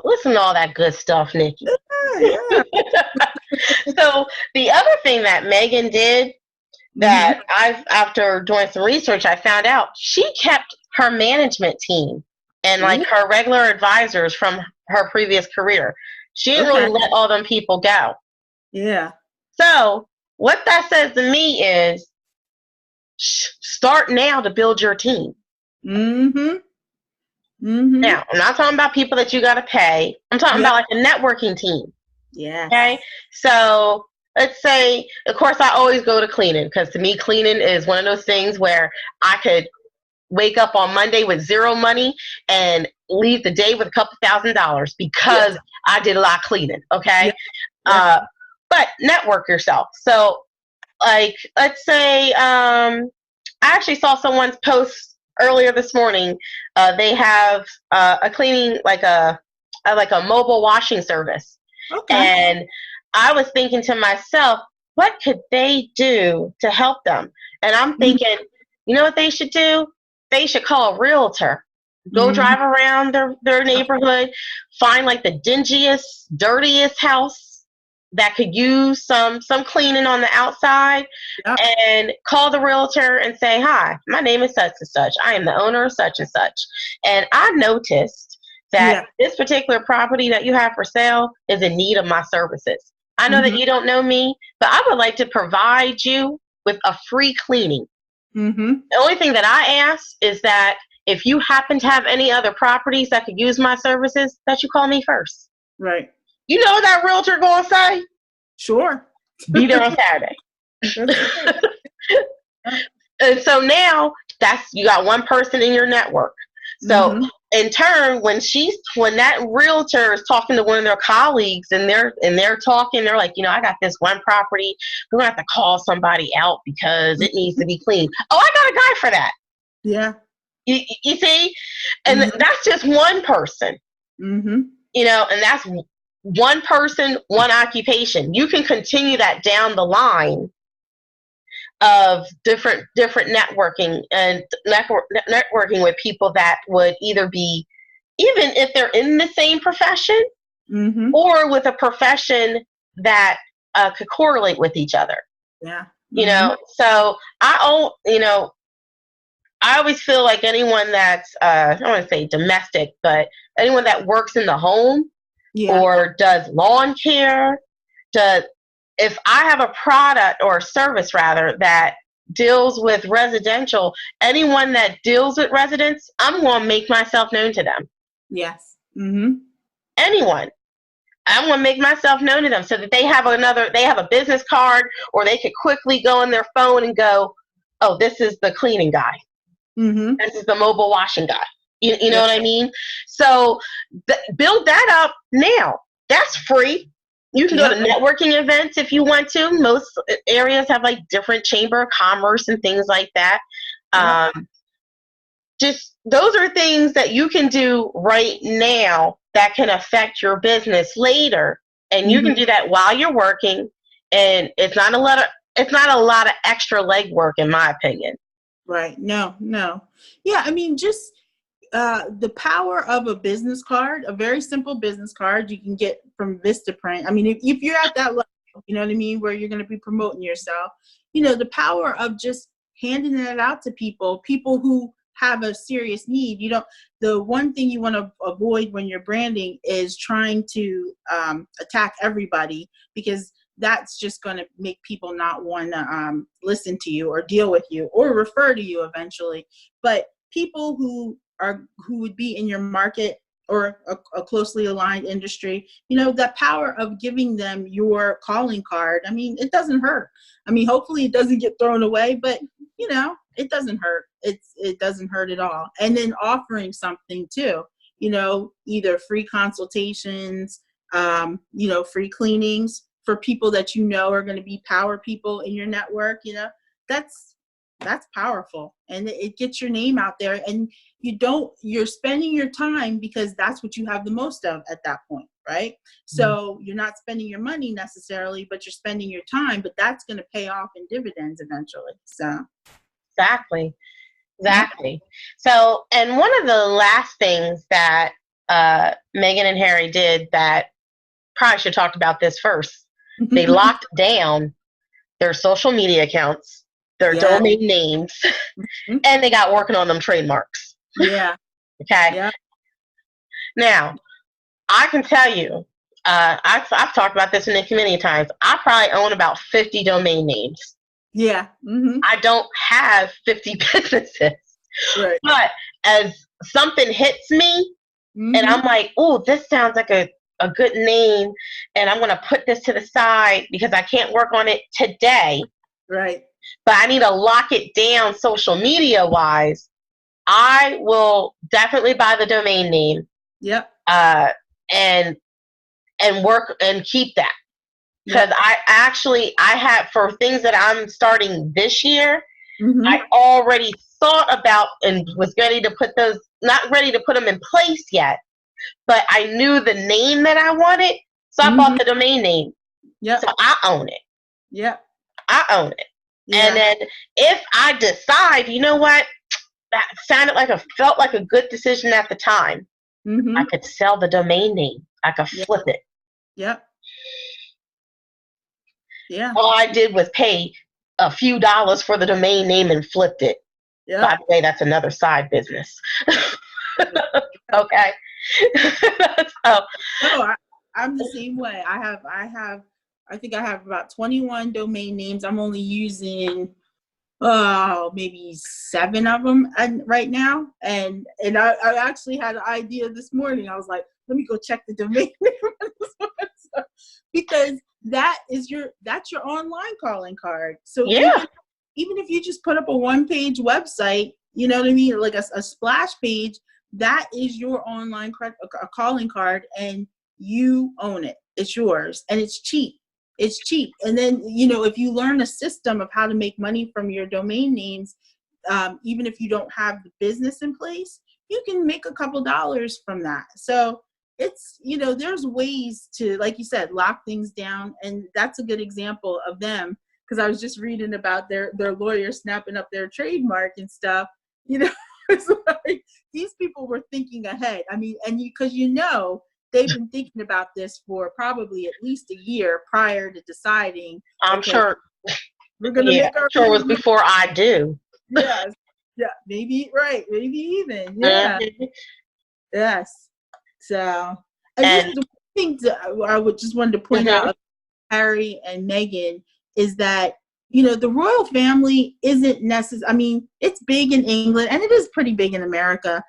listen to all that good stuff, Nikki. Yeah. So the other thing that Megan did that after doing some research, I found out she kept her management team and like her regular advisors from her previous career. She didn't really let all them people go. Yeah. So what that says to me is start now to build your team. Now, I'm not talking about people that you got to pay. I'm talking about like a networking team. Yeah. Okay. So let's say, of course, I always go to cleaning because to me, cleaning is one of those things where I could wake up on Monday with zero money and leave the day with a couple $1,000s because I did a lot of cleaning. Okay. But network yourself. So like, let's say, I actually saw someone's post earlier this morning. They have a cleaning, like a mobile washing service. And I was thinking to myself, what could they do to help them? And I'm thinking, you know what they should do? They should call a realtor. Go drive around their neighborhood, find like the dingiest, dirtiest house that could use some cleaning on the outside, and call the realtor and say, hi, my name is such and such. I am the owner of such and such. And I noticed that this particular property that you have for sale is in need of my services. I know that you don't know me, but I would like to provide you with a free cleaning. The only thing that I ask is that if you happen to have any other properties that could use my services, that you call me first. Right. You know what that realtor going to say? Sure. Be there on Saturday. And so now you got one person in your network. So in turn, when that realtor is talking to one of their colleagues and they're talking, they're like, I got this one property. We're gonna have to call somebody out because it needs to be cleaned. Oh, I got a guy for that. Yeah. You see, and that's just one person. And that's one person, one occupation. You can continue that down the line of different networking and networking with people that would either be, even if they're in the same profession, or with a profession that could correlate with each other. Yeah. So I always feel like anyone that's I don't want to say domestic, but anyone that works in the home or does lawn care, if I have a product or a service rather that deals with residential, anyone that deals with residents, I'm going to make myself known to them. Yes. Anyone. I'm going to make myself known to them so that they have a business card, or they could quickly go on their phone and go, oh, this is the cleaning guy. This is the mobile washing guy. You know what I mean? So build that up now. That's free. You can go to networking events if you want to. Most areas have like different chamber of commerce and things like that. Just those are things that you can do right now that can affect your business later. And you can do that while you're working. And it's not a lot of extra legwork, in my opinion. Right. No. Yeah. I mean, just the power of a business card, a very simple business card you can get from Vistaprint. I mean, if you're at that level, you know what I mean, where you're going to be promoting yourself, the power of just handing it out to people who have a serious need. The one thing you want to avoid when you're branding is trying to attack everybody, because that's just going to make people not want to listen to you or deal with you or refer to you eventually. But people who would be in your market or a closely aligned industry, the power of giving them your calling card. I mean, it doesn't hurt. I mean, hopefully it doesn't get thrown away, but it doesn't hurt. It doesn't hurt at all. And then offering something too, either free consultations, free cleanings for people that are going to be power people in your network. That's powerful, and it gets your name out there, and you're spending your time because that's what you have the most of at that point, right? So you're not spending your money necessarily, but you're spending your time, but that's going to pay off in dividends eventually. So exactly. So, and one of the last things that Meghan and Harry did that, probably should have talked about this first. They locked down their social media accounts, their domain names, and they got working on them trademarks. Yeah. Okay. Yeah. Now, I can tell you, I've talked about this in the community times. I probably own about 50 domain names. Yeah. I don't have 50 businesses. Right. But as something hits me, and I'm like, oh, this sounds like a good name, and I'm going to put this to the side because I can't work on it today. Right. But I need to lock it down social media wise. I will definitely buy the domain name. Yep. And work and keep that. Because I have, for things that I'm starting this year, I already thought about and was ready to put those, not ready to put them in place yet, but I knew the name that I wanted, so I bought the domain name. Yeah. So I own it. Yeah. I own it. Yeah. And then if I decide, you know what, that felt like a good decision at the time, I could sell the domain name. I could flip it. Yep. Yeah. All I did was pay a few dollars for the domain name and flipped it. Yeah. By the way, that's another side business. Okay. No, I'm the same way. I think I have about 21 domain names. I'm only using maybe 7 of them right now. And I actually had an idea this morning. I was like, let me go check the domain name on this one. Because that's your online calling card. So even if you just put up a 1-page website, you know what I mean, like a splash page, that is your online calling card, and you own it. It's yours, and it's cheap. It's cheap. And then, if you learn a system of how to make money from your domain names, even if you don't have the business in place, you can make a couple dollars from that. So it's, there's ways to, like you said, lock things down. And that's a good example of them, because I was just reading about their lawyers snapping up their trademark and stuff. It's like these people were thinking ahead. I mean, and because they've been thinking about this for probably at least a year prior to deciding. I'm sure. We're gonna make our. Sure, it was before I do. Yes. Yeah. Maybe right. Maybe even. Yeah. Yes. So, and the thing that I would just wanted to point out of Harry and Meghan is that the royal family isn't necessary. I mean, it's big in England and it is pretty big in America.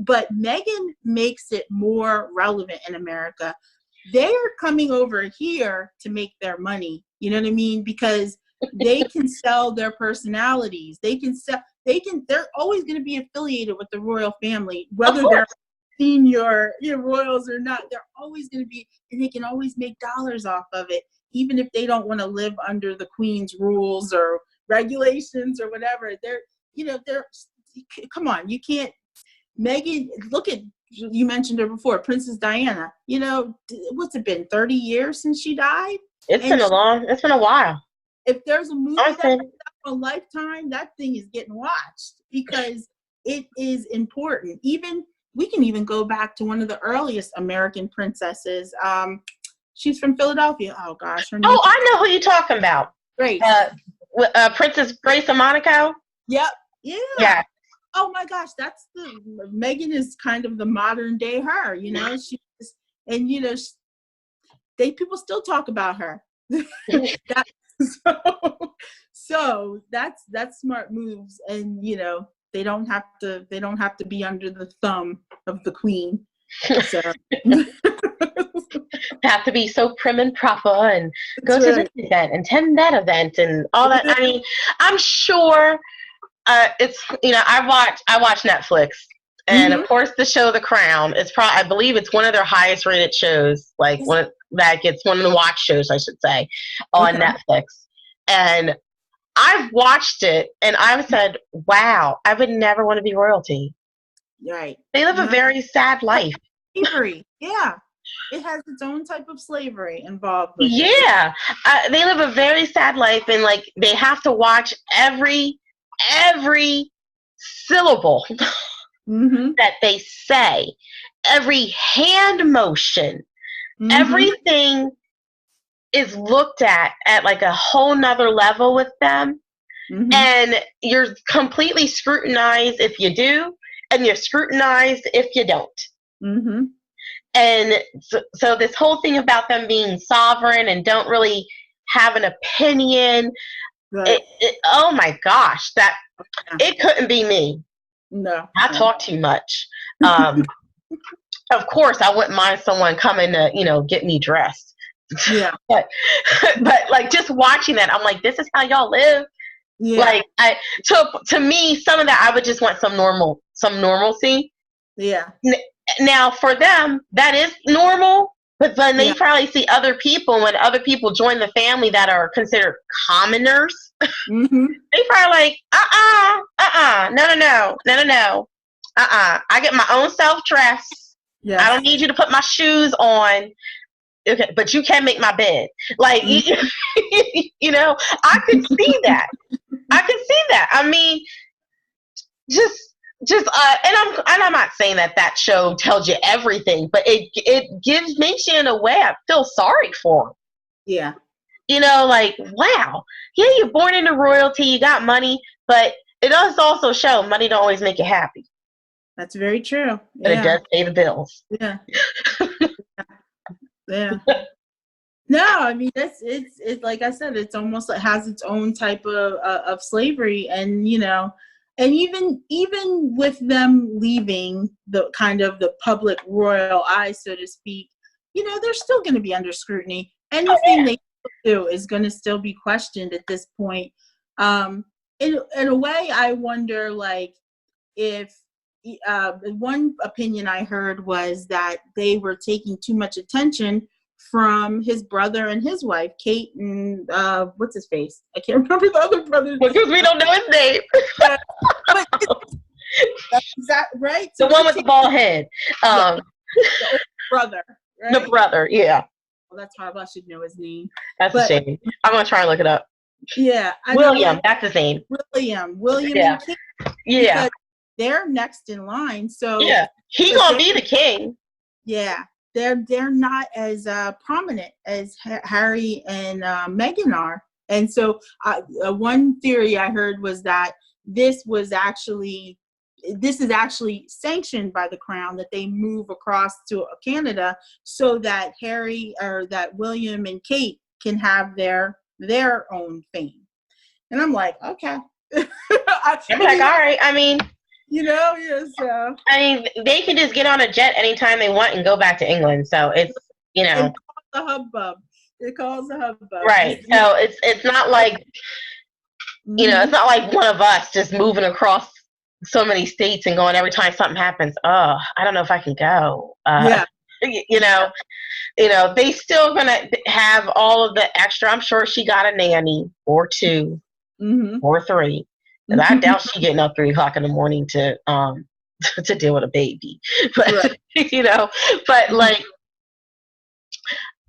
But Meghan makes it more relevant in America. They're coming over here to make their money. You know what I mean? Because they can sell their personalities. They're always going to be affiliated with the royal family, whether they're senior royals or not. They're always going to be, and they can always make dollars off of it, even if they don't want to live under the Queen's rules or regulations or whatever. Come on, you can't. Meghan, look at, you mentioned her before, Princess Diana. What's it been, 30 years since she died? It's been a while. If there's a movie that's a Lifetime, that thing is getting watched because it is important. We can even go back to one of the earliest American princesses. She's from Philadelphia. Oh gosh, her name. Oh, I know who you're talking about. Grace. Princess Grace of Monaco. Yep. Yeah. Yeah. Oh my gosh, Meghan is kind of the modern day her, people still talk about her. So that's smart moves, and they don't have to be under the thumb of the Queen. So have to be so prim and proper and go to this event and attend that event and all that. I mean, I'm sure. It's I watch Netflix, and of course the show The Crown. It's I believe it's one of their highest rated shows, like one that gets one of the watch shows, I should say, on Netflix. And I've watched it, and I've said, "Wow, I would never want to be royalty." Right? They live a very sad life. Slavery, yeah. It has its own type of slavery involved with it. They live a very sad life, and they have to watch every syllable that they say. every hand motion, everything is looked at like a whole nother level with them. And you're completely scrutinized if you do, and you're scrutinized if you don't. And so this whole thing about them being sovereign and don't really have an opinion, oh my gosh, that it couldn't be me. No, I talk too much. Of course, I wouldn't mind someone coming to, get me dressed. Yeah. but like just watching that, I'm like, this is how y'all live. Yeah. Like to me, some of that I would just want some normalcy. Yeah. Now for them, that is normal, but then they probably see other people, when other people join the family that are considered commoners, they probably like, no. I get my own self-dress. Yeah. I don't need you to put my shoes on. Okay, but you can make my bed. Like, I could see that. I mean, just and I'm not saying that show tells you everything, but it makes you, in a way, I feel sorry for them. Yeah. Like, wow, yeah, you're born into royalty, you got money, but it does also show money don't always make you happy. That's very true. But it does pay the bills. Yeah. Yeah. No, I mean, it's like I said, it's almost like has its own type of slavery, and and even with them leaving the kind of the public royal eye, so to speak, they're still going to be under scrutiny. Anything they do is going to still be questioned at this point. In a way, I wonder, like, if one opinion I heard was that they were taking too much attention from his brother and his wife, Kate and what's his face? I can't remember the other brother. Because we don't know his name. Is that right? So the one with the bald head. The brother. Right? The brother, yeah. Well, that's why I should know his name. That's a shame. I'm going to try and look it up. Yeah. William, that's his name. William and Kate. Yeah. They're next in line. So yeah, he's going to be the king. Yeah. They're not as prominent as Harry and Meghan are. And so one theory I heard was that this is actually sanctioned by the crown, that they move across to Canada so that that William and Kate can have their own fame. And I'm like, okay. I'm like, all right. I mean, so. I mean, they can just get on a jet anytime they want and go back to England. So it's, It calls the hubbub. Right. So it's not like, it's not like one of us just moving across so many states and going every time something happens. Oh, I don't know if I can go. They still gonna have all of the extra. I'm sure she got a nanny or two or three. And I doubt she getting up 3 o'clock in the morning to deal with a baby. But right. But like,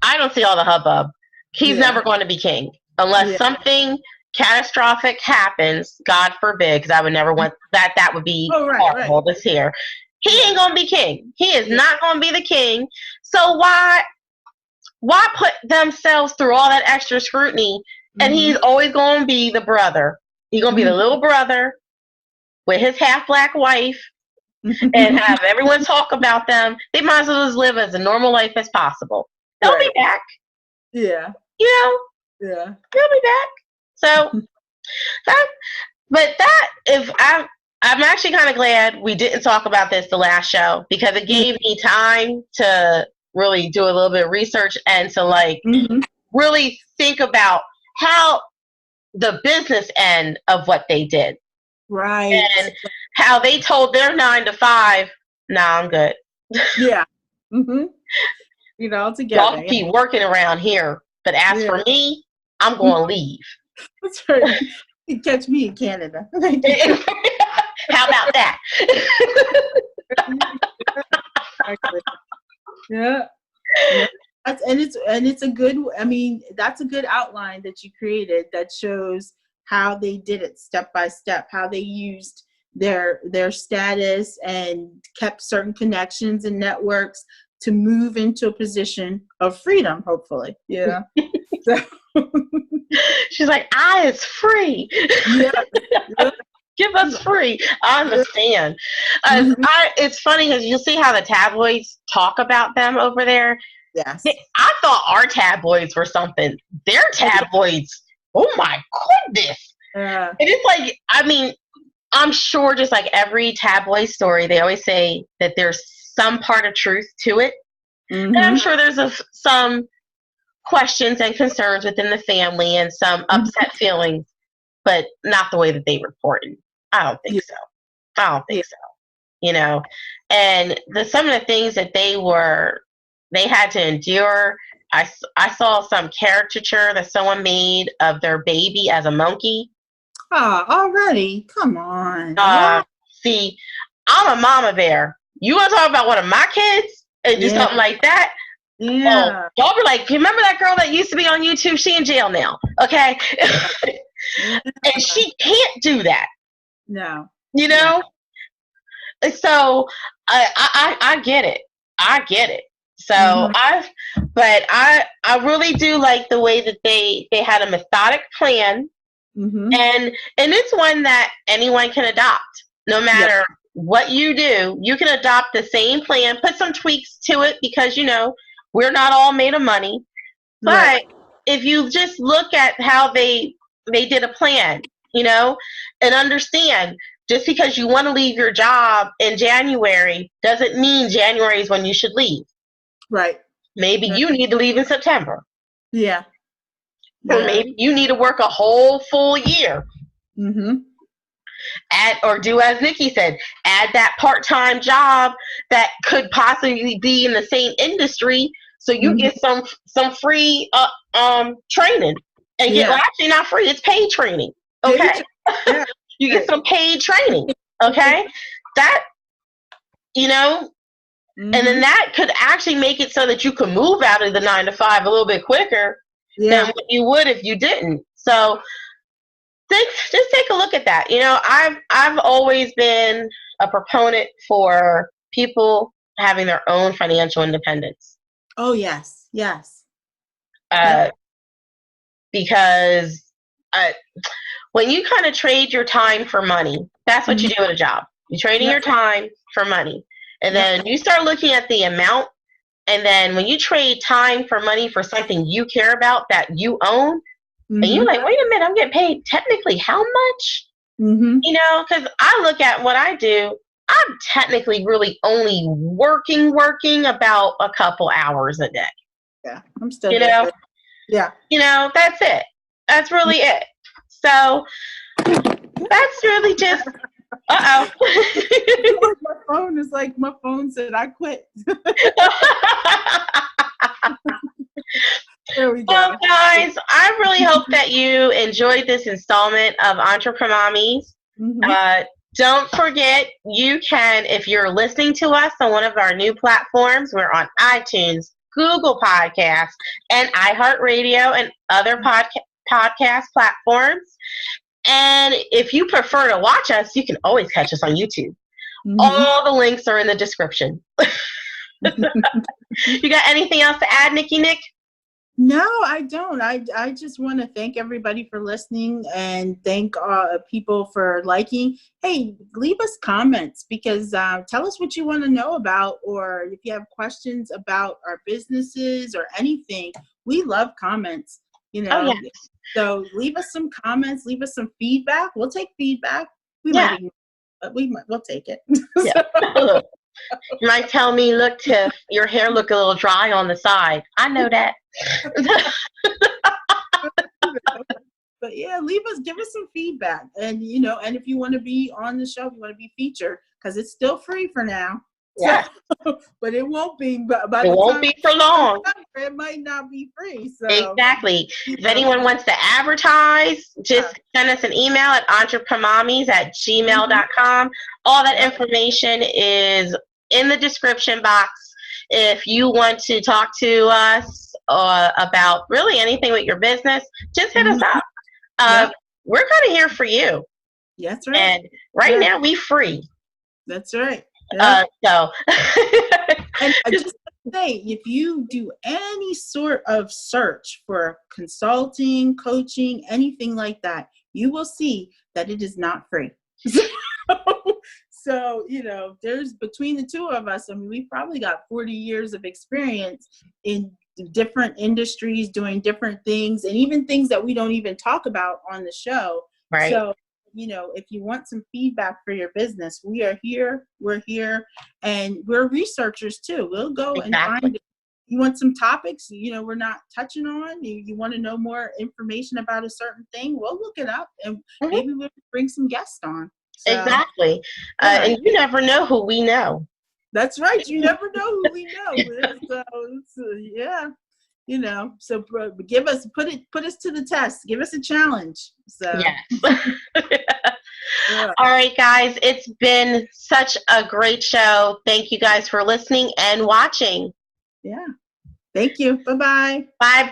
I don't see all the hubbub. He's never going to be king unless something catastrophic happens, God forbid, because I would never want that. That would be horrible this here. He ain't gonna be king. He is not gonna be the king. So why put themselves through all that extra scrutiny? And he's always gonna be the brother. He's gonna be the little brother with his half black wife, and have everyone talk about them. They might as well just live as a normal life as possible. They'll be back. Yeah. Yeah. They'll be back. So I'm actually kind of glad we didn't talk about this the last show, because it gave me time to really do a little bit of research and to really think about how the business end of what they did. Right. And how they told their 9 to 5, nah, I'm good. Yeah. All together. Y'all keep working around here. But as for me, I'm going to leave. That's right. You can catch me in Canada. How about that? Yeah. It's a good, that's a good outline that you created that shows how they did it step by step, how they used their status and kept certain connections and networks to move into a position of freedom, hopefully. Yeah. So. She's like, I is free. Yeah. Give us free. I understand. It's funny because you'll see how the tabloids talk about them over there. Yes. I thought our tabloids were something. Their tabloids, oh my goodness. And it's like, I mean, I'm sure just like every tabloid story, they always say that there's some part of truth to it. And I'm sure there's some questions and concerns within the family and some upset feelings, but not the way that they report it. I don't think so. I don't think so. You know, and some of the things that they had to endure. I saw some caricature that someone made of their baby as a monkey. Oh, already? Come on. See, I'm a mama bear. You want to talk about one of my kids and do something like that? Yeah. Oh, y'all be like, remember that girl that used to be on YouTube? She in jail now, okay? And she can't do that. No. You know? Yeah. So I get it. I get it. So I really do like the way that they had a methodic plan. And it's one that anyone can adopt. No matter what you do, you can adopt the same plan, put some tweaks to it because, you know, we're not all made of money. But if you just look at how they did a plan, you know, and understand, just because you want to leave your job in January doesn't mean January is when you should leave. Right. Maybe you need to leave in September. Yeah. Or maybe you need to work a whole full year. Or do as Nikki said, add that part-time job that could possibly be in the same industry, so you get some free training and get actually not free, it's paid training. Okay, you get some paid training. Okay, that you know, and then that could actually make it so that you could move out of the 9-to-5 a little bit quicker than what you would if you didn't. So just take a look at that. You know, I've always been a proponent for people having their own financial independence. Oh, yes. Yes. Because when you kind of trade your time for money, that's what you do at a job. You're trading your time for money. And then you start looking at the amount. And then when you trade time for money for something you care about that you own, and you're like, wait a minute, I'm getting paid technically how much? You know, because I look at what I do, I'm technically really only working about a couple hours a day. Yeah, I'm still you know? Yeah. You know, that's it. That's really it. So that's really just, my phone is like, my phone said I quit. There we go. Well, guys, I really hope that you enjoyed this installment of Entrepremommies. Don't forget, you can, if you're listening to us on one of our new platforms, we're on iTunes, Google Podcasts, and iHeartRadio and other podcast platforms. And if you prefer to watch us, you can always catch us on YouTube. All the links are in the description. You got anything else to add, Nikki Nick? No, I don't. I just want to thank everybody for listening and thank people for liking. Hey, leave us comments because tell us what you want to know about, or if you have questions about our businesses or anything. We love comments, you know. Oh, yes. So leave us some comments, leave us some feedback. We'll take feedback. We'll take it. Yeah. You might tell me, look, Tiff, your hair look a little dry on the side. I know that. But yeah, give us some feedback. And, you know, and if you want to be on the show, if you want to be featured, because it's still free for now. Yeah. So, but it won't be. But it won't be for long. It might not be free. So exactly. If anyone wants to advertise, just send us an email at entreprenommies@gmail.com. All that information is in the description box. If you want to talk to us about really anything with your business, just hit us up. We're kind of here for you. That's right. And right now we free. That's right. Yeah. So and I just say, if you do any sort of search for consulting, coaching, anything like that, you will see that it is not free. So, there's between the two of us, I mean, we probably got 40 years of experience in different industries, doing different things, and even things that we don't even talk about on the show. Right. So, if you want some feedback for your business, we are here. We're here, and we're researchers too. We'll go and find it. You want some topics, we're not touching on. You want to know more information about a certain thing, we'll look it up, and maybe we'll bring some guests on. So, exactly. And you never know who we know. That's right. You never know who we know. So yeah. So put us to the test. Give us a challenge. So yes. Yeah. All right, guys. It's been such a great show. Thank you guys for listening and watching. Yeah. Thank you. Bye-bye. Bye-bye.